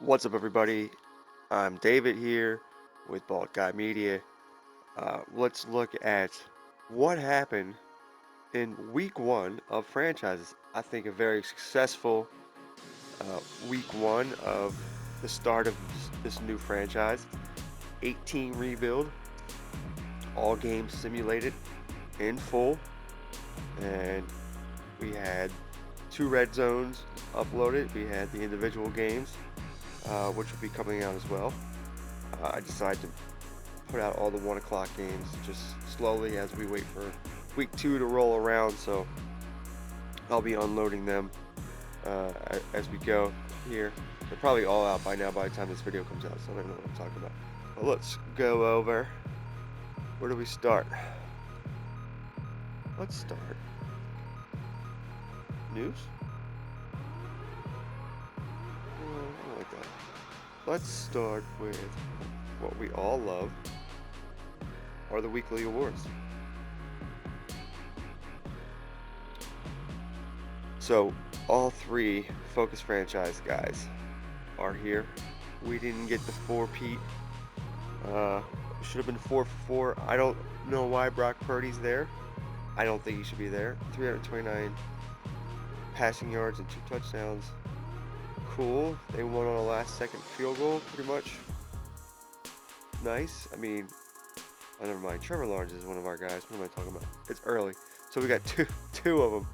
What's up, everybody? I'm David here with Bald Guy Media. Let's look at what happened in week one of franchises. I think a very successful week one of the start of this new franchise. 18 rebuild, all games simulated in full, and we had two red zones uploaded. We had the individual games, which will be coming out as well. I decided to put out all the 1 o'clock games just slowly as we wait for week two to roll around. So I'll be unloading them as we go here. They're probably all out by now by the time this video comes out, so I don't know what I'm talking about. But let's go over. Where do we start? Let's start. News? I don't like that. Let's start with what we all love, are the weekly awards. So all three Focus franchise guys are here. We didn't get the 4-peat. Should have been 4 for 4. I don't know why Brock Purdy's there. I don't think he should be there. 329 passing yards and 2 touchdowns. Cool. They won on a last-second field goal, pretty much. Nice. I mean, oh, never mind. Trevor Lawrence is one of our guys. What am I talking about? It's early, so we got two of them.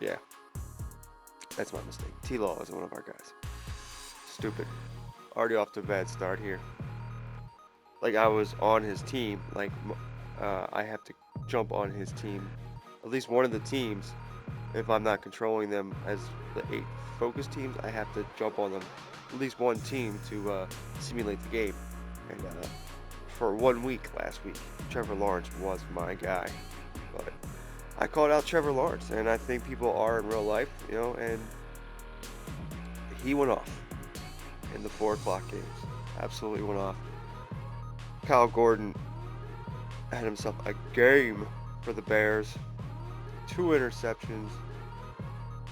Yeah, that's my mistake. T-Law is one of our guys. Stupid. Already off to a bad start here. Like, I was on his team. Like, I have to jump on his team. At least one of the teams. If I'm not controlling them as the 8 focus teams, I have to jump on them. At least one team to simulate the game. And for 1 week last week, Trevor Lawrence was my guy. But I called out Trevor Lawrence, and I think people are in real life, and he went off in the 4 o'clock games. Absolutely went off. Kyle Gordon had himself a game for the Bears. 2 interceptions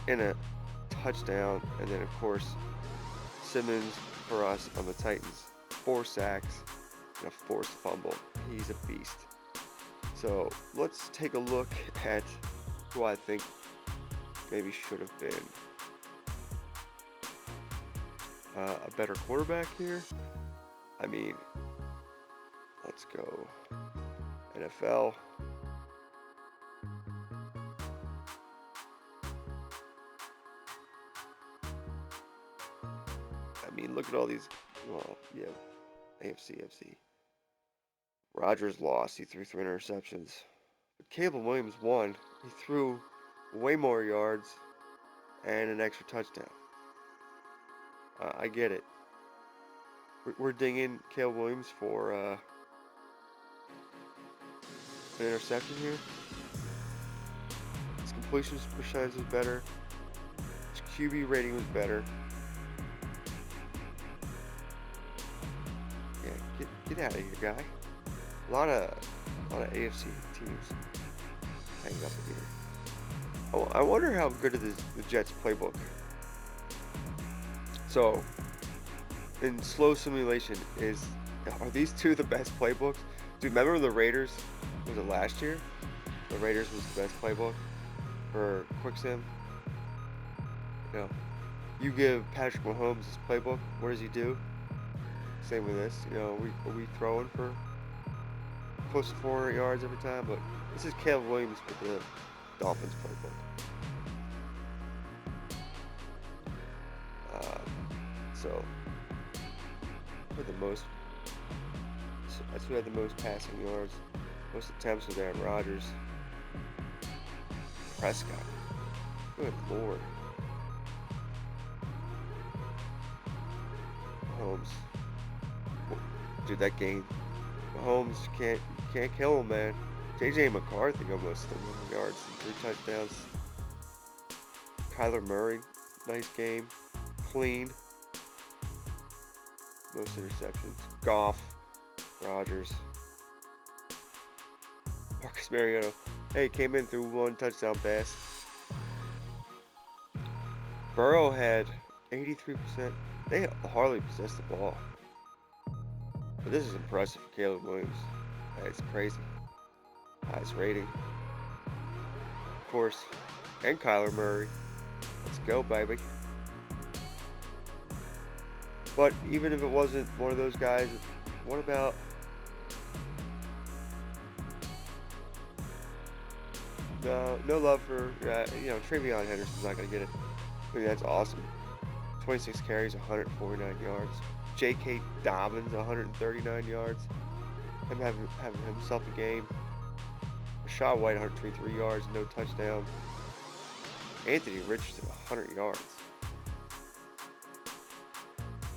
and a touchdown. And then, of course, Simmons for us on the Titans. 4 sacks and a forced fumble. He's a beast. So let's take a look at who I think maybe should have been a better quarterback here. I mean, let's go NFL. I mean, look at all these. Well, yeah, AFC. Rodgers lost. He threw 3 interceptions. But Caleb Williams won. He threw way more yards and an extra touchdown. I get it. We're dinging Caleb Williams for an interception here. His completion percentage was better. His QB rating was better. Yeah, get out of here, guy. A lot of AFC teams hanging up in here. Oh, I wonder how good is the Jets playbook. So, in slow simulation, are these two the best playbooks? Do you remember the Raiders? Was it last year? The Raiders was the best playbook for quick sim. You give Patrick Mahomes his playbook. What does he do? Same with this. Are we throwing for close to 400 yards every time? But this is Caleb Williams with the Dolphins playbook. So, with the most, that's who had the most passing yards, most attempts with Aaron Rodgers. Prescott. Good lord. Mahomes. Dude, that game. Mahomes can't kill him, man. JJ McCarthy almost 300 yards and 3 touchdowns. Kyler Murray, nice game. Clean. Most interceptions. Goff. Rodgers. Marcus Mariota. Hey, came in through 1 touchdown pass. Burrow had 83%. They hardly possessed the ball. But this is impressive for Caleb Williams. That's crazy. Highest rating, of course. And Kyler Murray. Let's go, baby. But even if it wasn't one of those guys, what about no love for Travion Henderson's not gonna get it. I mean, that's awesome. 26 carries, 149 yards. J.K. Dobbins, 139 yards. Him having himself a game. Rashad White, 123 yards, no touchdown. Anthony Richardson, 100 yards.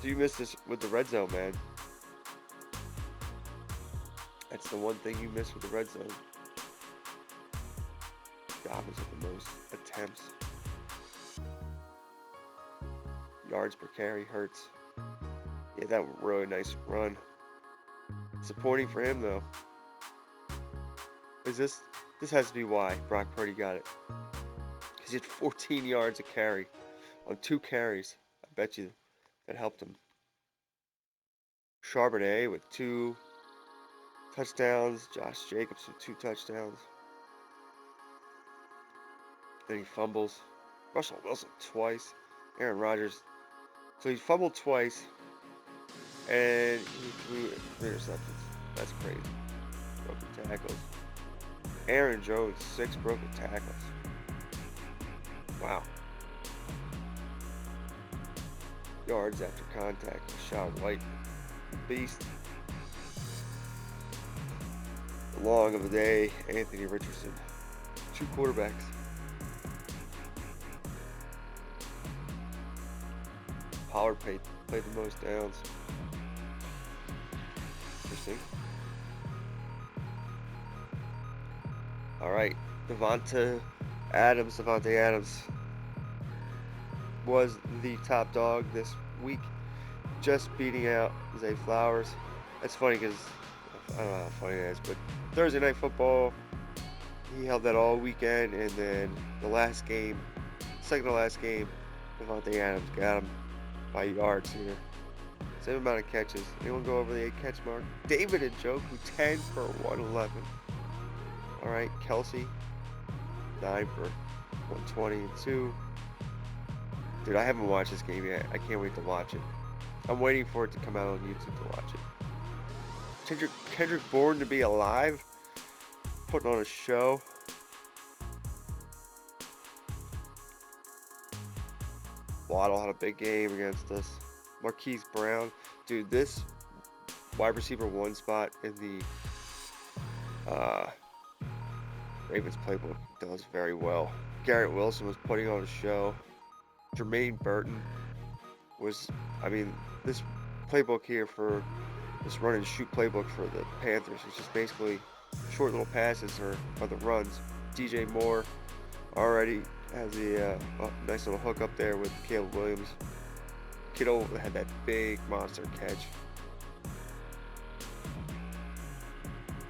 Do you miss this with the red zone, man? That's the one thing you miss with the red zone. Dobbins with the most attempts. Yards per carry hurts. Yeah, that was a really nice run. Disappointing for him, though. This has to be why Brock Purdy got it. Because he had 14 yards a carry on 2 carries. I bet you that helped him. Charbonnet with 2 touchdowns. Josh Jacobs with 2 touchdowns. Then he fumbles. Russell Wilson twice. Aaron Rodgers. So he fumbled twice. And he threw 3 interceptions. That's crazy. Broken tackles. Aaron Jones, 6 broken tackles. Wow. Yards after contact. Rashad White. Beast. The long of the day. Anthony Richardson. 2 quarterbacks. Pollard played the most downs. Interesting. All right, Devontae Adams was the top dog this week, just beating out Zay Flowers. That's funny because I don't know how funny it is, but Thursday Night Football, he held that all weekend, and then the last game, second to last game, Devontae Adams got him by yards here. Same amount of catches. Anyone go over the 8 catch mark? David Njoku, 10 for 111. All right, Kelsey, 9 for 122. Dude, I haven't watched this game yet. I can't wait to watch it. I'm waiting for it to come out on YouTube to watch it. Kendrick Bourne to be alive, putting on a show. Waddle had a big game against us. Marquise Brown. Dude, this wide receiver 1 spot in the Ravens playbook does very well. Garrett Wilson was putting on a show. Jermaine Burton was, this playbook here for this run and shoot playbook for the Panthers is just basically short little passes or the runs. DJ Moore already has a nice little hook up there with Caleb Williams. Kittle had that big monster catch.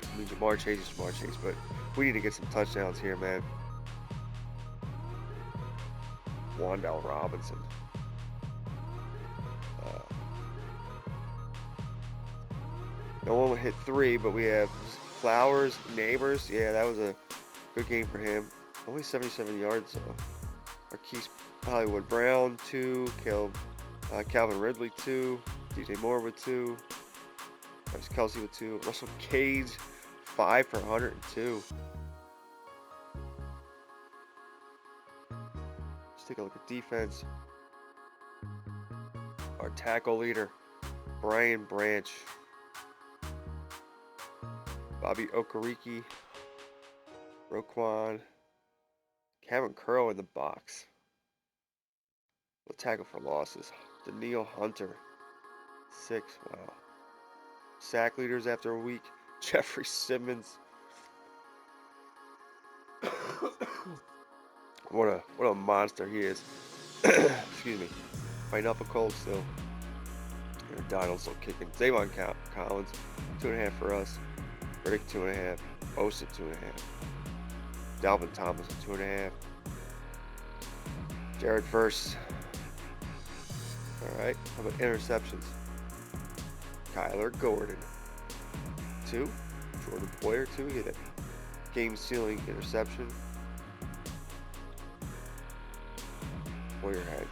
I mean, Jamar Chase is Jamar Chase, but we need to get some touchdowns here, man. Wan'Dale Robinson. No one would hit 3, but we have Flowers, Neighbors. Yeah, that was a good game for him. Only 77 yards, though. Marquise Hollywood Brown, 2. Calvin Ridley, 2. DJ Moore with 2. Travis Kelsey with 2. Russell Cage, 5 for 102. Let's take a look at defense. Our tackle leader, Brian Branch. Bobby Okereke. Roquan. Cameron Curl in the box. We'll tackle for losses. Daniil Hunter. 6. Wow. Sack leaders after a week. Jeffrey Simmons. What a monster he is. Excuse me. Fighting up a cold still. Donald's still kicking. Zavon Collins, 2.5 for us. Riddick, 2.5. Bosa, 2.5. Dalvin Thomas, 2.5. Jared Verse, All right. How about interceptions? Kyler Gordon. 2. Jordan Poyer, 2. He had a game-sealing interception. Poyer had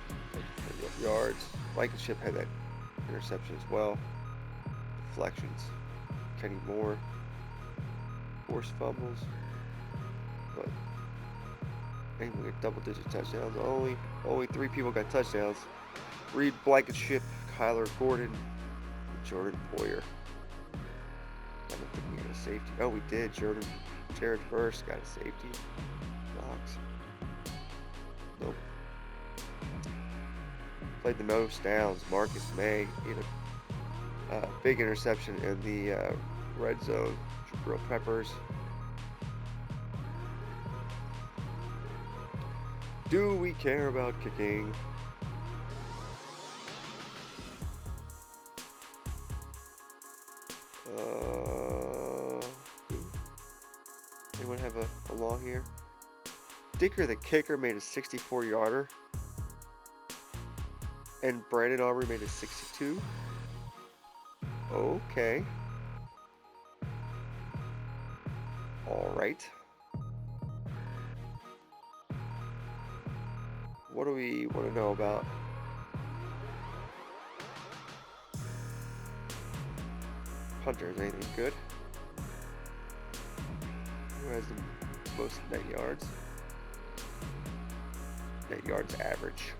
30 yards. Blankenship had that interception as well. Deflections. Kenny Moore. Forced fumbles. But anyway, we got double-digit touchdowns. Only 3 people got touchdowns. Reed Blankenship, Kyler Gordon, and Jordan Poyer. I don't think we got a safety. Oh, we did. Jared Verse got a safety. Knox. Nope. Played the most downs. Marcus May. He had a big interception in the red zone. Jabril Peppers. Do we care about kicking? Anyone have a law here? Dicker the kicker made a 64-yarder. And Brandon Aubrey made a 62. Okay. Alright. What do we want to know about? Punters, anything good? Who has the most net yards? Net yards average.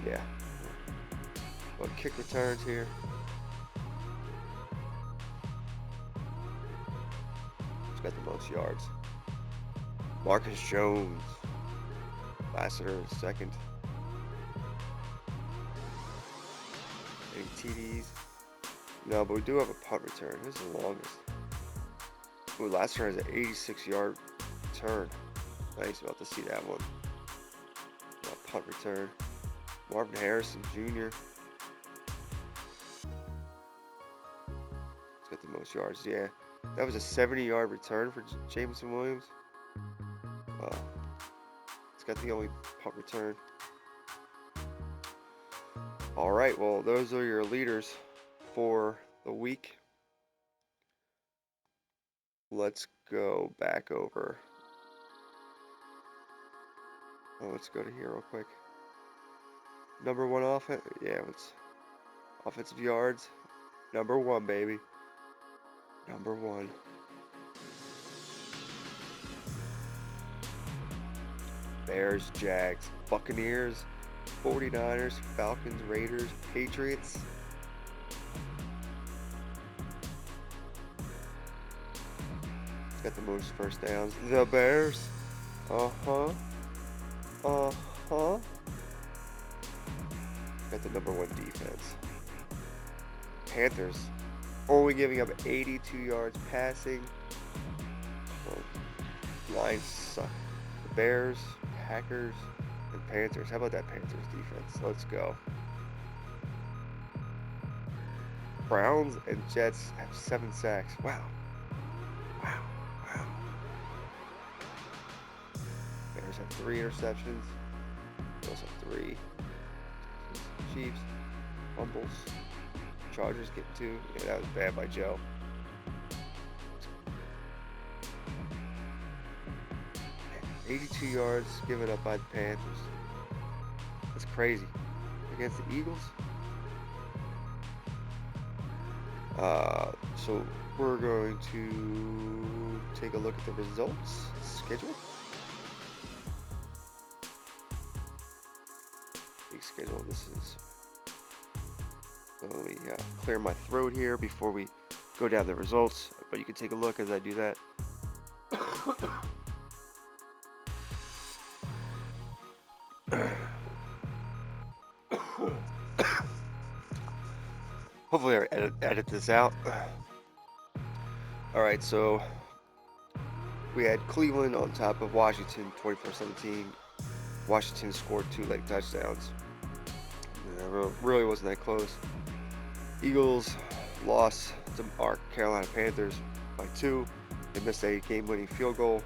Yeah. What kick returns here? Who's got the most yards? Marcus Jones. Lassiter second. Any TDs? No, but we do have a punt return. This is the longest. Ooh, Lassiter has an 86-yard return. Nice, about to see that one. Punt return. Marvin Harrison Jr. He's got the most yards. Yeah, that was a 70-yard return for Jameson Williams. He's got the only punt return. All right, well, those are your leaders for the week. Let's go back over. Oh, let's go to here real quick. Number 1 offense. Yeah, it's offensive yards. Number 1, baby. Number 1. Bears, Jags, Buccaneers, 49ers, Falcons, Raiders, Patriots. It's got the most first downs. The Bears. Uh-huh. Got the number 1 defense. Panthers only giving up 82 yards passing. Well, Lions suck. The Bears, Packers, and Panthers. How about that Panthers defense? Let's go. Browns and Jets have 7 sacks. Wow. Bears have 3 interceptions. Bills have 3. Chiefs, fumbles. Chargers get 2. Yeah, that was bad by Joe. Man, 82 yards given up by the Panthers. That's crazy. Against the Eagles. So we're going to take a look at the results schedule. Big schedule. This is. Let me clear my throat here before we go down the results. But you can take a look as I do that. Hopefully I edit this out. Alright, so we had Cleveland on top of Washington 24-17. Washington scored 2 late touchdowns. It really wasn't that close. Eagles lost to our Carolina Panthers by 2. They missed a game-winning field goal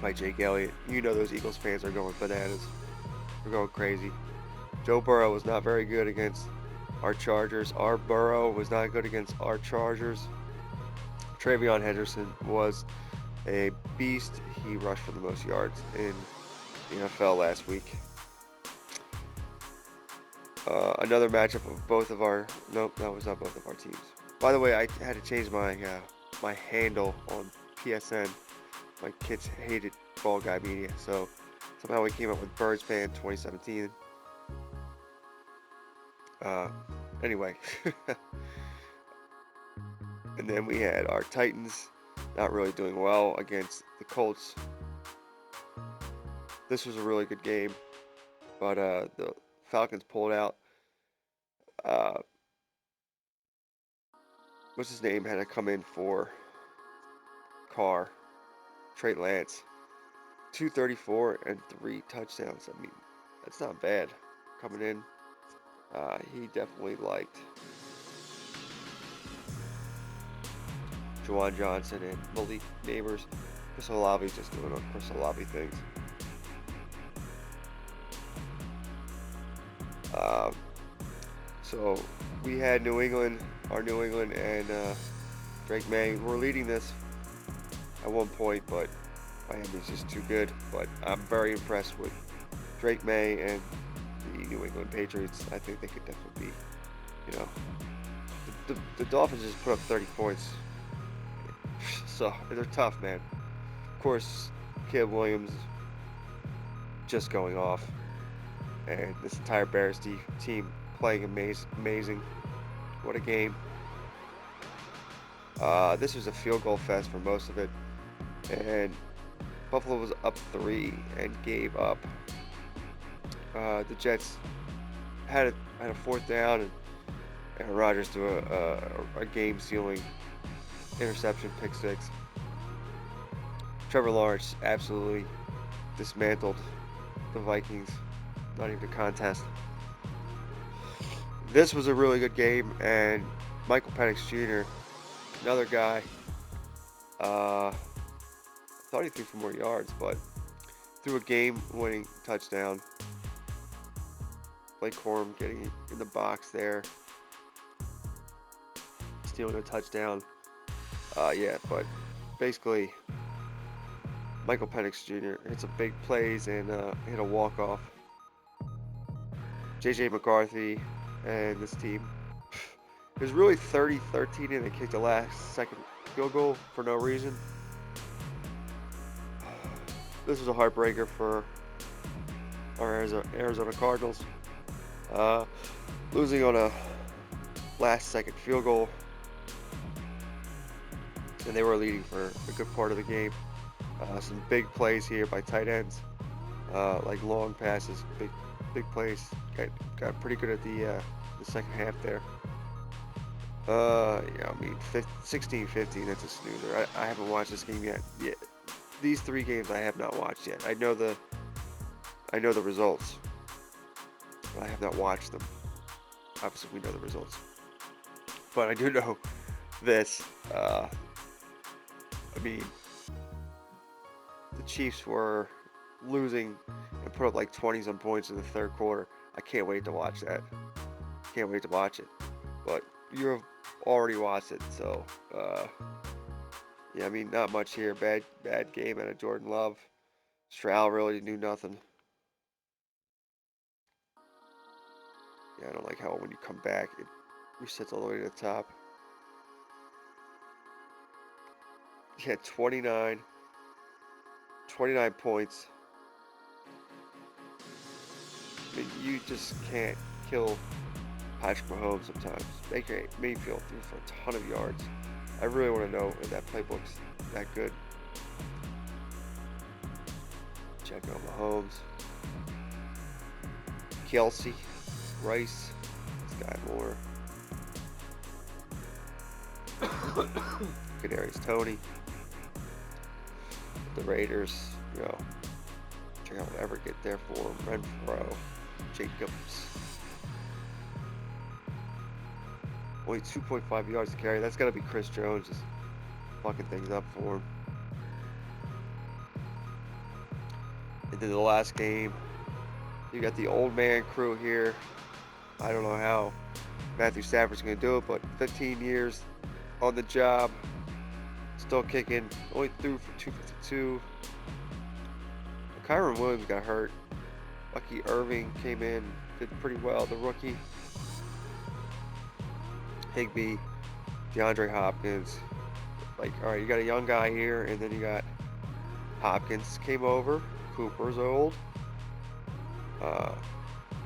by Jake Elliott. You know those Eagles fans are going bananas. They're going crazy. Joe Burrow was not very good against our Chargers. Our Burrow was not good against our Chargers. Travion Henderson was a beast. He rushed for the most yards in the NFL last week. Another matchup of both of our... Nope, that was not both of our teams. By the way, I had to change my my handle on PSN. My kids hated Ball Guy Media, so somehow we came up with Birds Fan 2017. Anyway. And then we had our Titans not really doing well against the Colts. This was a really good game, but the Falcons pulled out. What's his name had to come in for Carr, Trey Lance, 234 and 3 touchdowns. I mean, that's not bad coming in. He definitely liked Juwan Johnson and Malik Neighbors. Chris Olave just doing on Chris Olave things. So we had New England, and Drake May were leading this at one point, but Miami's just too good. But I'm very impressed with Drake May and the New England Patriots. I think they could definitely be, you know, the Dolphins just put up 30 points. So they're tough, man. Of course, Caleb Williams just going off, and this entire Bears team playing amazing. What a game. This was a field goal fest for most of it, and Buffalo was up 3 and gave up. The Jets had a 4th down, and Aaron Rodgers threw a game-sealing interception, pick 6. Trevor Lawrence absolutely dismantled the Vikings. Not even a contest. This was a really good game, and Michael Penix Jr., another guy, thought he threw for more yards, but threw a game-winning touchdown. Blake Corum getting in the box there, stealing a touchdown. Yeah, but basically, Michael Penix Jr. hit some big plays and hit a walk-off. J.J. McCarthy and this team, it was really 30-13, and they kicked the last-second field goal for no reason. This was a heartbreaker for our Arizona Cardinals, losing on a last-second field goal, and they were leading for a good part of the game. Some big plays here by tight ends, like long passes, big plays. Got pretty good at the second half there. Yeah, I mean, 16-15, that's a snoozer. I haven't watched this game yet. These 3 games I have not watched yet. I know the results, but I have not watched them. Obviously, we know the results, but I do know this. I mean, the Chiefs were losing and put up like 20-some points in the 3rd quarter. I can't wait to watch that. Can't wait to watch it. But you have already watched it, so yeah, I mean, not much here. Bad game out of Jordan Love. Stroud really knew nothing. Yeah, I don't like how when you come back, it resets all the way to the top. He had 29 points. I mean, you just can't kill Patrick Mahomes sometimes. Baker Mayfield threw for a ton of yards. I really want to know if that playbook's that good. Check out Mahomes. Kelsey, Rice, Sky Moore, Kadarius Toney. The Raiders, you know, check out whatever get there for him. Renfro, Jacobs. Only 2.5 yards to carry. That's got to be Chris Jones just fucking things up for him. And then the last game, You got the old man crew here. I don't know how Matthew Stafford's going to do it, but 15 years on the job, still kicking. Only threw for 252. Kyron Williams got hurt. Lucky Irving came in, did pretty well. The rookie. Higbee, DeAndre Hopkins. Like, all right, you got a young guy here, and then you got Hopkins came over. Cooper's old.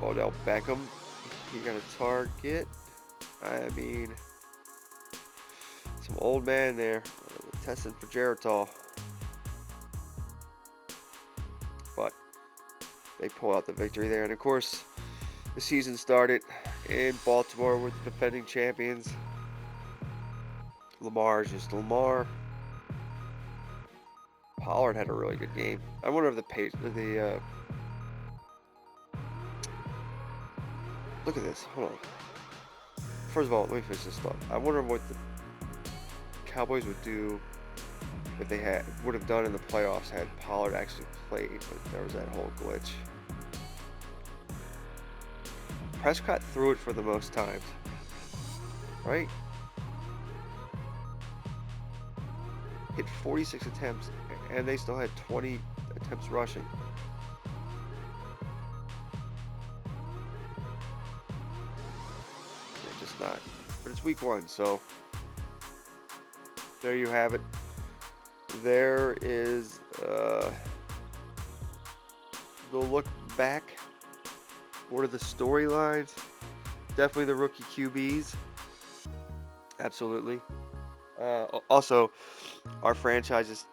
Odell Beckham, he got a target. I mean, some old man there testing for Geritol. But they pull out the victory there. And of course, the season started in Baltimore with the defending champions. Lamar is just Lamar. Pollard had a really good game. I wonder if look at this. Hold on. First of all, let me finish this thought. I wonder what the Cowboys would do if they would have done in the playoffs had Pollard actually played, but there was that whole glitch. Prescott threw it for the most times, right? Hit 46 attempts, and they still had 20 attempts rushing. Yeah, just not. But it's week 1, so there you have it. There is the look back. What are the storylines? Definitely the rookie QBs. Absolutely. Also, our franchise's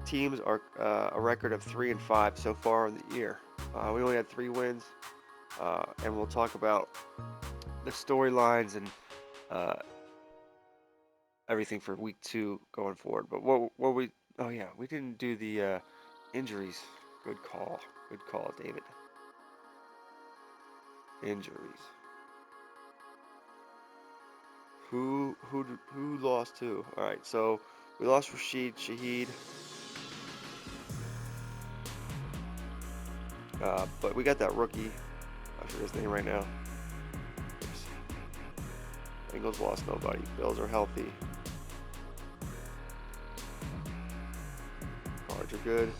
teams are a record of 3-5 so far in the year. We only had 3 wins, and we'll talk about the storylines and everything for week 2 going forward. But we didn't do the injuries. Good call, David. Injuries. Who lost who? All right, so we lost Rashid Shaheed, but we got that rookie. I forget his name right now. Bengals lost nobody. Bills are healthy. Cards are good.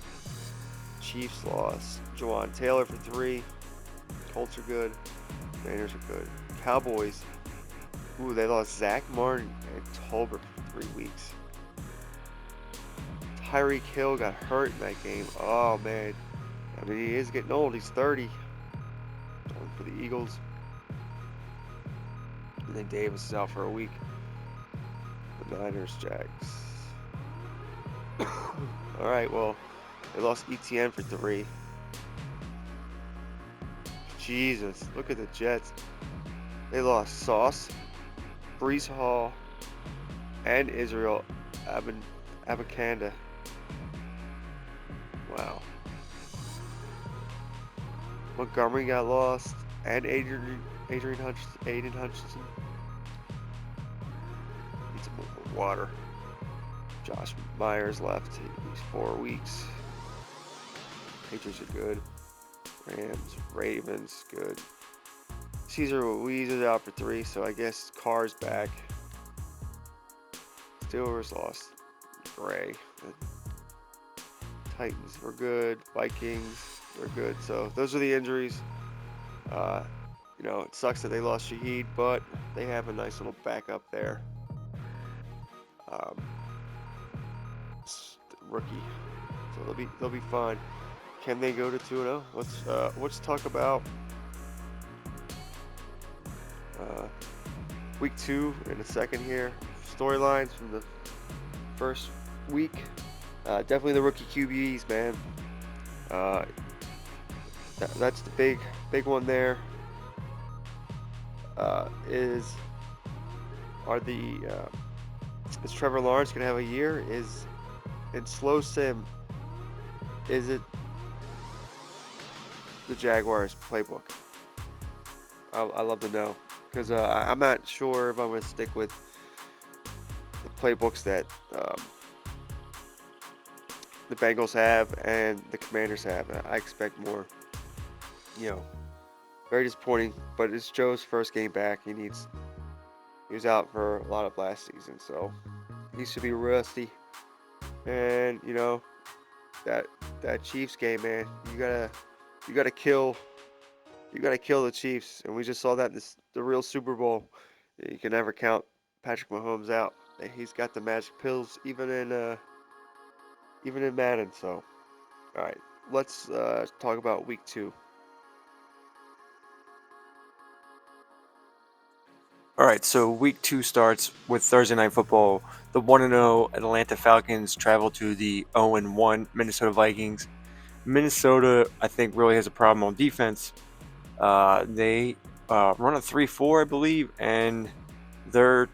Chiefs lost Jawan Taylor for 3. Colts are good. Raiders are good. Cowboys. Ooh, they lost Zach Martin and Tolbert for 3 weeks. Tyreek Hill got hurt in that game. Oh, man. I mean, he is getting old. He's 30. Going for the Eagles. And then Davis is out for a week. The Niners, Jags. All right, well, they lost ETN for 3. Jesus, look at the Jets. They lost Sauce, Brees Hall, and Israel Abakanda. Wow. Montgomery got lost, and Aiden Hutchinson. Need some more water. Josh Myers left. He's 4 weeks. Patriots are good. Rams, Ravens, good. Cesar Ruiz is out for 3, so I guess Carr's back. Steelers lost Gray. The Titans were good. Vikings were good. So those are the injuries. It sucks that they lost Shaheed, but they have a nice little backup there. Rookie, so they'll be fine. Can they go to 2-0? Let's talk about week 2 in a second here. Storylines from the first week. Definitely the rookie QBs, man. That's the big one there. Is Trevor Lawrence gonna have a year? Is in slow sim? Is it the Jaguars playbook? I love to know, because I'm not sure if I'm gonna stick with the playbooks that the Bengals have and the Commanders have. I expect more you know, very disappointing. But it's Joe's first game back. He was out for a lot of last season, so he should be rusty. And that that Chiefs game, man, you gotta kill you gotta kill the Chiefs, and we just saw that in the real Super Bowl. You can never count Patrick Mahomes out. He's got the magic pills, even in Madden. So, all right, let's talk about Week 2. All right, so week 2 starts with Thursday Night Football. The 1-0 Atlanta Falcons travel to the 0-1 Minnesota Vikings. Minnesota, I think, really has a problem on defense. They run a 3-4, I believe, and their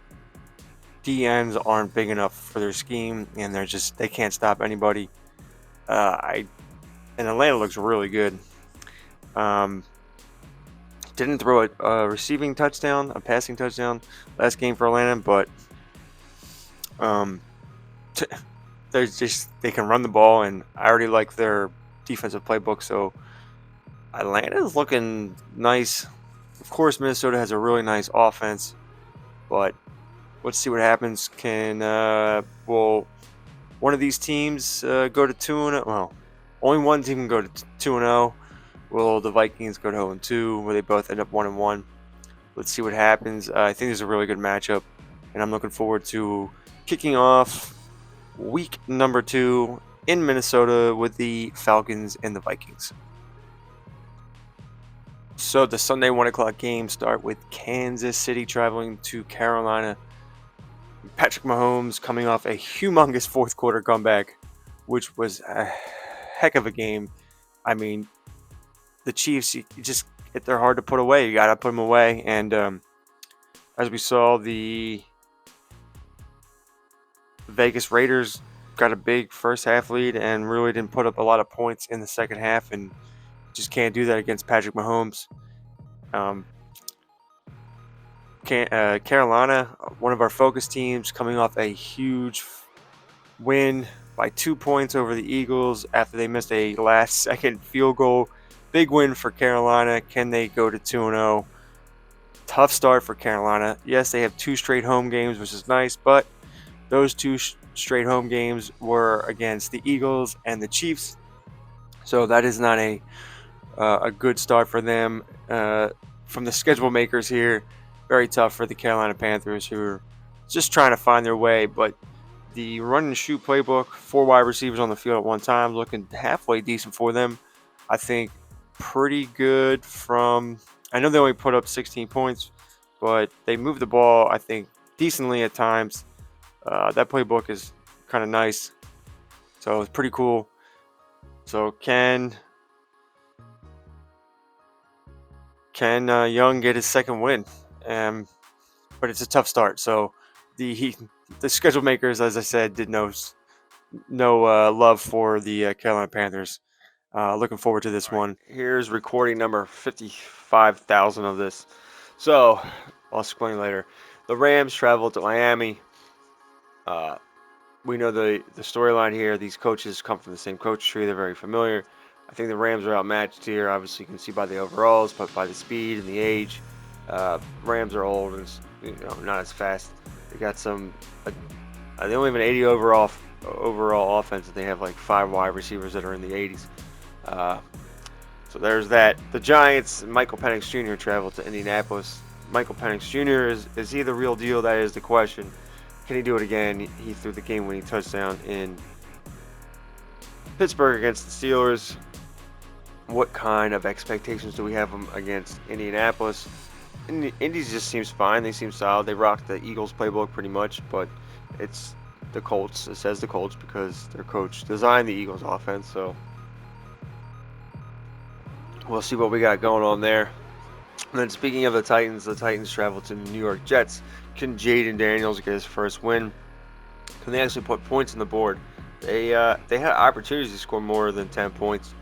DNs aren't big enough for their scheme, and they can't stop anybody. I and Atlanta looks really good. Um, didn't throw a receiving touchdown, a passing touchdown last game for Atlanta, but um, they can run the ball, and I already like their defensive playbook. So Atlanta is looking nice. Of course, Minnesota has a really nice offense, but let's see what happens. Will one of these teams go to 2-0? Well, only one team can go to 2-0. Will the Vikings go to 0-2? Will they both end up 1-1? Let's see what happens. I think this is a really good matchup, and I'm looking forward to kicking off week number 2 in Minnesota with the Falcons and the Vikings. So the Sunday 1 o'clock games start with Kansas City traveling to Carolina. Patrick Mahomes coming off a humongous fourth quarter comeback, which was a heck of a game. I mean, the Chiefs, they're hard to put away. You got to put them away. And as we saw, the Vegas Raiders got a big first half lead and really didn't put up a lot of points in the second half, and just can't do that against Patrick Mahomes. Carolina, one of our focus teams, coming off a huge win by 2 points over the Eagles after they missed a last-second field goal. Big win for Carolina. Can they go to 2-0? Tough start for Carolina. Yes, they have 2 straight home games, which is nice, but those 2 straight home games were against the Eagles and the Chiefs, so that is not a good start for them. From the schedule makers here, very tough for the Carolina Panthers, who are just trying to find their way. But the run and shoot playbook, 4 wide receivers on the field at one time, looking halfway decent for them. I think pretty good I know they only put up 16 points, but they moved the ball, I think, decently at times. That playbook is kind of nice, so it's pretty cool. So can Young get his second win? But it's a tough start. So the schedule makers, as I said, did no love for the Carolina Panthers. Looking forward to this one. Here's recording number 55,000 of this. So I'll explain later. The Rams travel to Miami. We know the storyline here. These coaches come from the same coach tree. They're very familiar. I think the Rams are outmatched here. Obviously, you can see by the overalls, but by the speed and the age. Rams are old and not as fast. They got they only have an 80 overall offense. They have like 5 wide receivers that are in the 80s. So there's that. The Giants, Michael Penix Jr. traveled to Indianapolis. Michael Penix Jr. is he the real deal? That is the question. Can he do it again? He threw the game-winning touchdown in Pittsburgh against the Steelers. What kind of expectations do we have him against Indianapolis? Indy's just seems fine. They seem solid. They rock the Eagles playbook pretty much, but it's the Colts. It says the Colts because their coach designed the Eagles offense. So we'll see what we got going on there. And then speaking of the Titans travel to the New York Jets. Can Jaden Daniels get his first win? Can they actually put points on the board? They had opportunities to score more than 10 points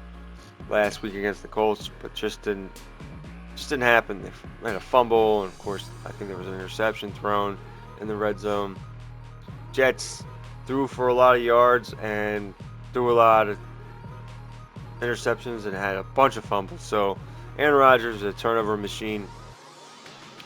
last week against the Colts, but just didn't happen. They had a fumble, and of course, I think there was an interception thrown in the red zone. Jets threw for a lot of yards and threw a lot of interceptions and had a bunch of fumbles. So Aaron Rodgers is a turnover machine,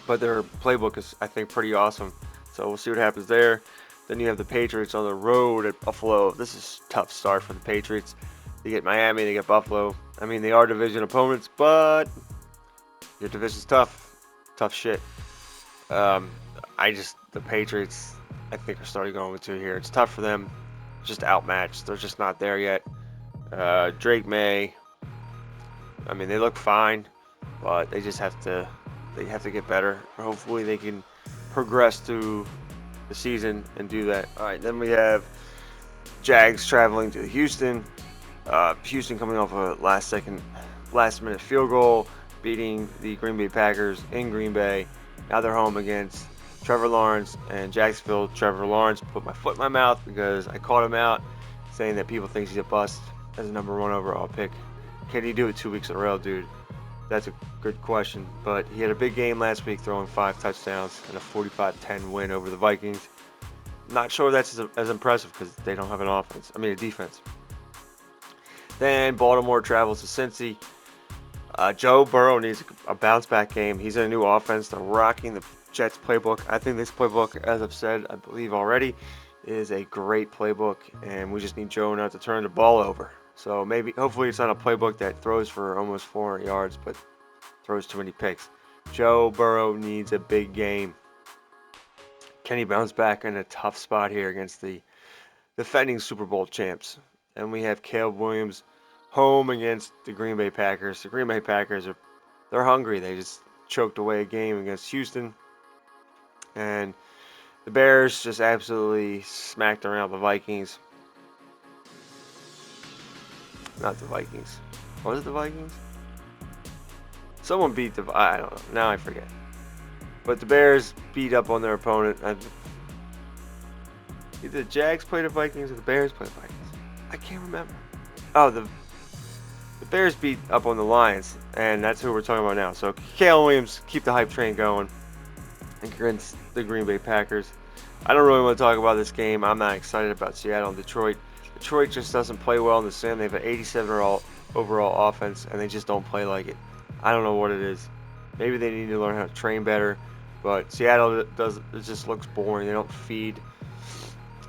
but their playbook is, I think, pretty awesome. So we'll see what happens there. Then you have the Patriots on the road at Buffalo. This is a tough start for the Patriots. They get Miami, they get Buffalo. I mean, they are division opponents, but your division's tough. Tough shit. Um, the Patriots, I think, are starting going with 2 here. It's tough for them. Just outmatched. They're just not there yet. Drake May, I mean, they look fine, but they have to get better. Hopefully, they can progress through the season and do that. All right, then we have Jags traveling to Houston. Houston coming off a last minute field goal, beating the Green Bay Packers in Green Bay. Now they're home against Trevor Lawrence and Jacksonville. Trevor Lawrence put my foot in my mouth because I called him out, saying that people think he's a bust as a #1 overall pick. Can he do it 2 weeks in a row, dude? That's a good question. But he had a big game last week, throwing 5 touchdowns and a 45-10 win over the Vikings. Not sure that's as impressive because they don't have an offense. I mean, a defense. Then Baltimore travels to Cincy. Joe Burrow needs a bounce back game. He's in a new offense. They're rocking the Jets playbook. I think this playbook, as I've said, I believe already, is a great playbook, and we just need Joe not to turn the ball over. So hopefully, it's not a playbook that throws for almost 400 yards, but throws too many picks. Joe Burrow needs a big game. Can he bounce back in a tough spot here against the defending Super Bowl champs? And we have Caleb Williams home against the Green Bay Packers. The Green Bay Packers they're hungry. They just choked away a game against Houston. And the Bears just absolutely smacked around the Vikings. Not the Vikings. Was it the Vikings? Someone beat I don't know. Now I forget. But the Bears beat up on their opponent. Either the Jags played the Vikings or the Bears played the Vikings. I can't remember. Oh, the Bears beat up on the Lions, and that's who we're talking about now. So Caleb Williams, keep the hype train going against the Green Bay Packers. I don't really want to talk about this game. I'm not excited about Seattle and Detroit. Detroit just doesn't play well in the sim. They have an 87 overall offense, and they just don't play like it. I don't know what it is. Maybe they need to learn how to train better. But Seattle it just looks boring. They don't feed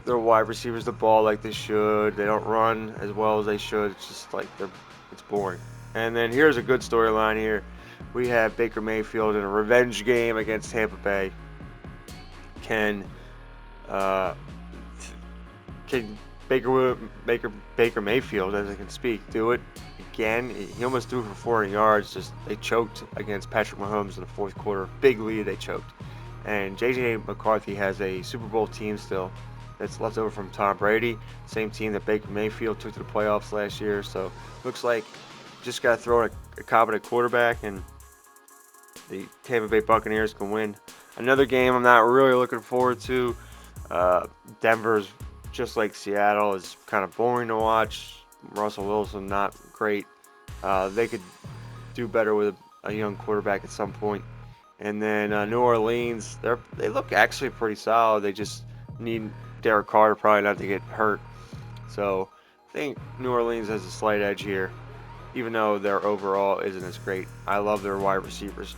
their wide receivers the ball like they should. They don't run as well as they should. It's just like it's boring. And then here's a good storyline here. We have Baker Mayfield in a revenge game against Tampa Bay. Can uh, can Baker Mayfield, as I can speak, do it again? He almost threw for 400 yards. Just they choked against Patrick Mahomes in the fourth quarter. Big lead, they choked. And J.J. McCarthy has a Super Bowl team still that's left over from Tom Brady. Same team that Baker Mayfield took to the playoffs last year. So looks like just got to throw a competent quarterback, and the Tampa Bay Buccaneers can win. Another game I'm not really looking forward to. Denver's just like Seattle is kind of boring to watch. Russell Wilson not great. They could do better with a young quarterback at some point. And then New Orleans, they look actually pretty solid. They just need Derek Carr probably not to get hurt. So I think New Orleans has a slight edge here, even though their overall isn't as great. I love their wide receivers.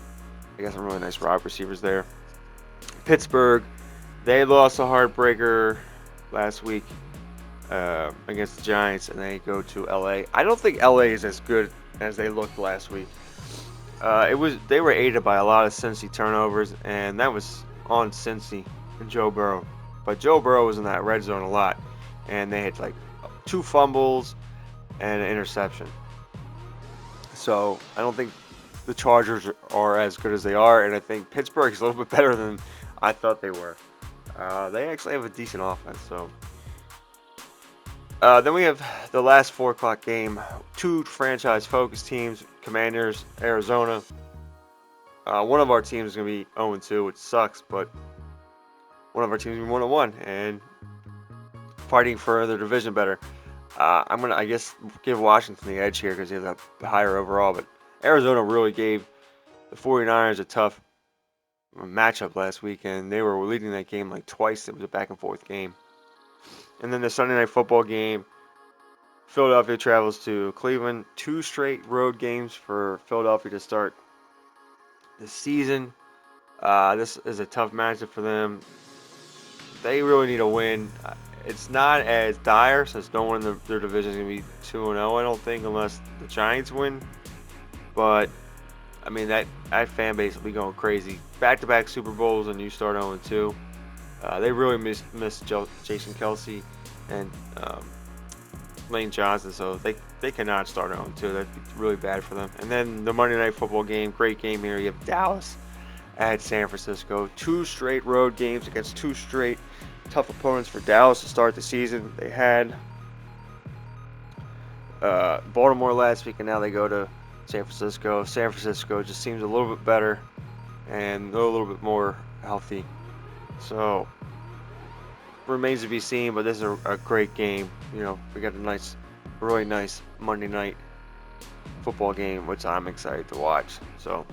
They got some really nice wide receivers there. Pittsburgh, they lost a heartbreaker last week against the Giants, and they go to LA. I don't think LA is as good as they looked last week. They were aided by a lot of Cincy turnovers, and that was on Cincy and Joe Burrow. But Joe Burrow was in that red zone a lot, and they had like 2 fumbles and an interception. So I don't think the Chargers are as good as they are, and I think Pittsburgh is a little bit better than I thought they were. They actually have a decent offense. So then we have the last 4 o'clock game. 2 franchise-focused teams: Commanders, Arizona. One of our teams is going to be 0-2, which sucks, but one of our teams is 1-1 and fighting for their division better. I'm going to, I guess, give Washington the edge here because they have the higher overall, but Arizona really gave the 49ers a tough matchup last week, and they were leading that game like twice. It was a back-and-forth game. And then the Sunday Night Football game, Philadelphia travels to Cleveland. 2 straight road games for Philadelphia to start the season. This is a tough matchup for them. They really need a win. It's not as dire since no one in their division is going to be 2-0, I don't think, unless the Giants win. But, I mean, that fan base will be going crazy. Back-to-back Super Bowls and you start 0-2. They really miss Jason Kelsey and Lane Johnson, so they cannot start 0-2. That'd be really bad for them. And then the Monday Night Football game, great game here. You have Dallas at San Francisco. 2 straight road games against 2 straight tough opponents for Dallas to start the season. They had Baltimore last week, and now they go to San Francisco. San Francisco just seems a little bit better and a little bit more healthy. So remains to be seen, but this is a great game. You know, we got a really nice Monday night football game, which I'm excited to watch. So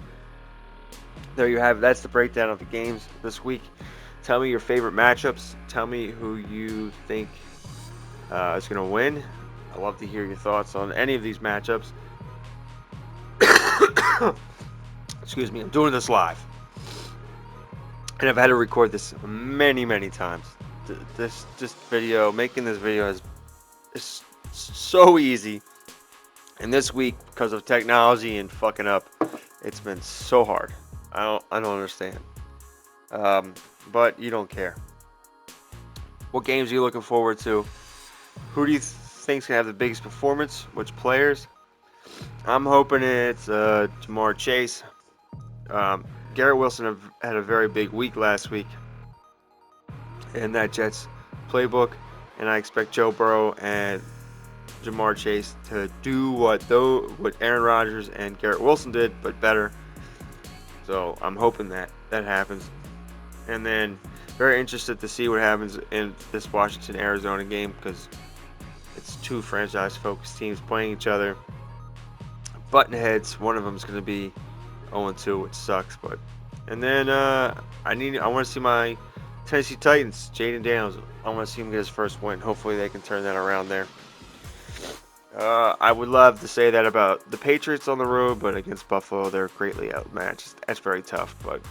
there you have it. That's the breakdown of the games this week. Tell me your favorite matchups. Tell me who you think is going to win. I'd love to hear your thoughts on any of these matchups. Excuse me, I'm doing this live. And I've had to record this many, many times. This video, making this video is so easy. And this week, because of technology and fucking up, it's been so hard. I don't understand. But you don't care. What games are you looking forward to? Who do you think's gonna have the biggest performance? Which players? I'm hoping it's Jamar Chase. Garrett Wilson had a very big week last week in that Jets playbook, and I expect Joe Burrow and Jamar Chase to do what Aaron Rodgers and Garrett Wilson did, but better. So I'm hoping that happens. And then very interested to see what happens in this Washington-Arizona game, because it's 2 franchise-focused teams playing each other. Button heads. One of them is going to be 0-2, which sucks. And then I want to see my Tennessee Titans, Jaden Daniels. I want to see him get his first win. Hopefully they can turn that around there. I would love to say that about the Patriots on the road, but against Buffalo, they're greatly outmatched. That's very tough, but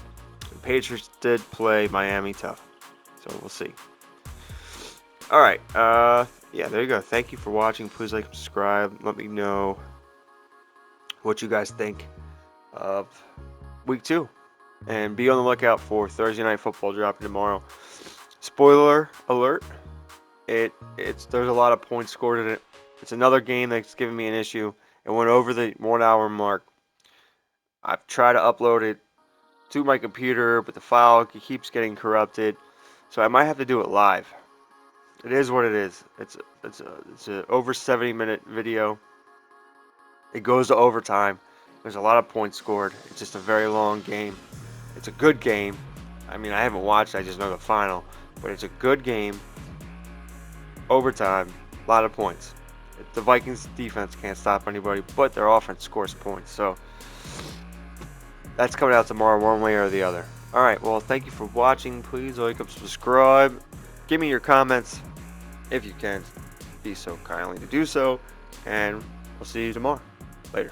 the Patriots did play Miami tough, so we'll see. All right, yeah, there you go. Thank you for watching. Please like and subscribe. Let me know what you guys think of week 2, and be on the lookout for Thursday Night Football dropping tomorrow. Spoiler alert: there's a lot of points scored in it. It's another game that's giving me an issue. It went over the 1 hour mark. I've tried to upload it to my computer, but the file keeps getting corrupted, so I might have to do it live. It is what it is. It's a over 70-minute video. It goes to overtime. There's a lot of points scored. It's just a very long game. It's a good game. I mean, I haven't watched it, I just know the final, but it's a good game. Overtime, a lot of points. The Vikings defense can't stop anybody, but their offense scores points. So that's coming out tomorrow one way or the other. All right, well, thank you for watching. Please like and subscribe. Give me your comments if you can. Be so kindly to do so. And we'll see you tomorrow. Later.